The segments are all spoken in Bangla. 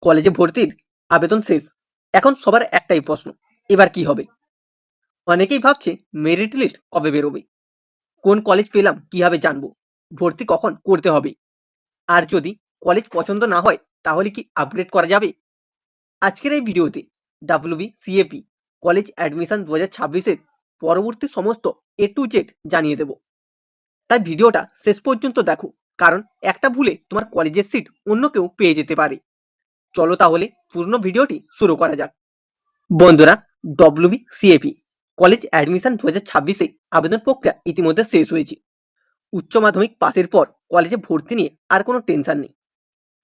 কলেজে ভর্তির আবেদন শেষ। এখন সবার একটাই প্রশ্ন, এবার কি হবে? অনেকেই ভাবছে মেরিট লিস্ট কবে বেরোবে, কোন কলেজ পেলাম কিভাবে জানবো, ভর্তি কখন করতে হবে, আর যদি কলেজ পছন্দ না হয় তাহলে কি আপগ্রেড করা যাবে? আজকের এই ভিডিওতে WBCAP কলেজ অ্যাডমিশন 2026-এর পরবর্তী সমস্ত A to Z জানিয়ে দেব। তাই ভিডিওটা শেষ পর্যন্ত দেখো, কারণ একটা ভুলে তোমার কলেজের সিট অন্য কেউ পেয়ে যেতে পারে। চলো তাহলে পূর্ণ ভিডিওটি শুরু করা যাক। বন্ধুরা, WBCAP কলেজ অ্যাডমিশন 2026-এ আবেদন প্রক্রিয়া ইতিমধ্যে শেষ হয়েছে। উচ্চ মাধ্যমিক পাসের পর কলেজে ভর্তি নিয়ে আর কোনো টেনশন নেই।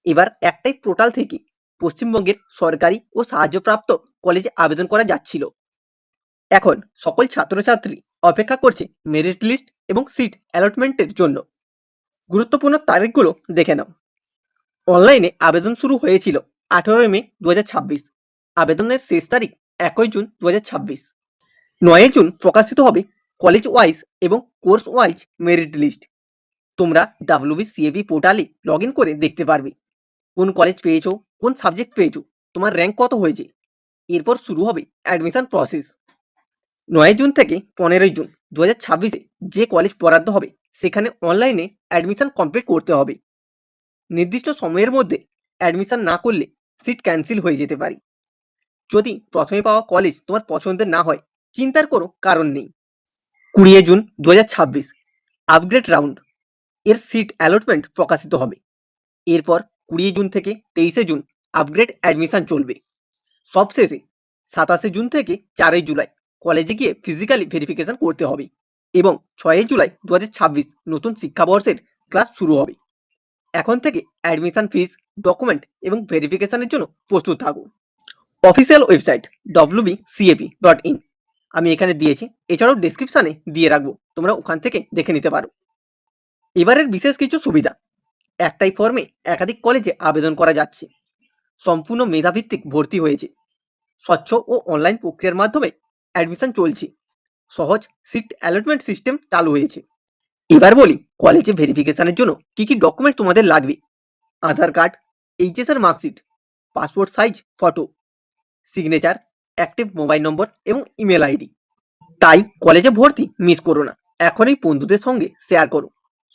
এবার একটাই পোর্টাল থেকে পশ্চিমবঙ্গের সরকারি ও সাহায্যপ্রাপ্ত কলেজে আবেদন করা যাচ্ছিল। এখন সকল ছাত্রছাত্রী অপেক্ষা করছে মেরিট লিস্ট এবং সিট অ্যালটমেন্টের জন্য। গুরুত্বপূর্ণ তারিখগুলো দেখে নাও। অনলাইনে আবেদন শুরু হয়েছিল 18 মে 2026। আবেদনের শেষ তারিখ 1 জুন 2026। 9 জুন প্রকাশিত হবে কলেজ ওয়াইজ এবং কোর্স ওয়াইজ মেরিট লিস্ট। তোমরা WBCAP পোর্টালে লগ ইন করে দেখতে পারবে কোন কলেজ পেয়েছো, কোন সাবজেক্ট পেয়েছো, তোমার র্যাঙ্ক কত হয়েছে। এরপর শুরু হবে অ্যাডমিশন প্রসেস। 9 জুন থেকে 15 জুন 2026-এ যে কলেজ বরাদ্দ হবে সেখানে অনলাইনে অ্যাডমিশন কমপ্লিট করতে হবে। নির্দিষ্ট সময়ের মধ্যে অ্যাডমিশন না করলে সিট ক্যান্সেল হয়ে যেতে পারে। যদি প্রথমে পাওয়া কলেজ তোমার পছন্দের না হয়, চিন্তার কোনো কারণ নেই। 20 জুন 2026 আপগ্রেড রাউন্ড এর সিট অ্যালটমেন্ট প্রকাশিত হবে। এরপর 20 জুন থেকে 23 জুন আপগ্রেড অ্যাডমিশন চলবে। সবশেষে 27 জুন থেকে 4 জুলাই কলেজে গিয়ে ফিজিক্যালি ভেরিফিকেশন করতে হবে এবং 6 জুলাই 2026 নতুন শিক্ষাবর্ষের ক্লাস শুরু হবে। এখন থেকে অ্যাডমিশন ফিস, ডকুমেন্ট এবং ভেরিফিকেশনের জন্য প্রস্তুত থাকুন। অফিসিয়াল ওয়েবসাইট wbcap.in আমি এখানে দিয়েছি, এছাড়াও ডেসক্রিপশনে দিয়ে রাখবো, তোমরা ওখান থেকে দেখে নিতে পারো। এবারের বিশেষ কিছু সুবিধা, একটাই ফর্মে একাধিক কলেজে আবেদন করা যাচ্ছে, সম্পূর্ণ মেধাভিত্তিক ভর্তি হয়েছে, স্বচ্ছ ও অনলাইন প্রক্রিয়ার মাধ্যমে অ্যাডমিশন চলছে, সহজ সিট অ্যালটমেন্ট সিস্টেম চালু হয়েছে। এবার বলি কলেজে ভেরিফিকেশনের জন্য কি কি ডকুমেন্ট তোমাদের লাগবে। আধার কার্ড, এইচএস এর marksheet, passport size photo, signature, active mobile নম্বর এবং ইমেল আইডি। তাই কলেজে ভর্তি মিস করো না, এখনই বন্ধুদের সঙ্গে শেয়ার করো।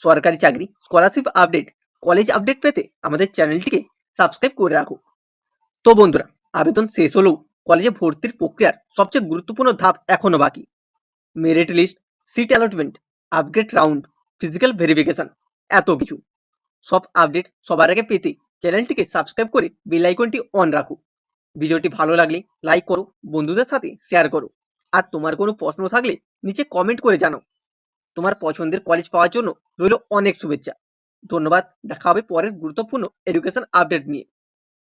সরকারি চাকরি, স্কলারশিপ আপডেট, কলেজ আপডেট পেতে আমাদের চ্যানেলটিকে সাবস্ক্রাইব করে রাখো। তো বন্ধুরা, আবেদন শেষ হলেও কলেজে ভর্তির প্রক্রিয়ার সবচেয়ে গুরুত্বপূর্ণ ধাপ এখনো বাকি। Merit list, seat allotment, upgrade round, physical verification, এত কিছু। সব আপডেট সবার আগে পেতে চ্যানেলটিকে সাবস্ক্রাইব করে বেল আইকনটি অন রাখো। ভিডিওটি ভালো লাগলে লাইক করো, বন্ধুদের সাথে শেয়ার করো, আর তোমার কোনো প্রশ্ন থাকলে নিচে কমেন্ট করে জানাও। তোমার পছন্দের কলেজ পাওয়ার জন্য রইল অনেক শুভেচ্ছা। ধন্যবাদ, দেখা হবে পরের গুরুত্বপূর্ণ এডুকেশন আপডেট নিয়ে।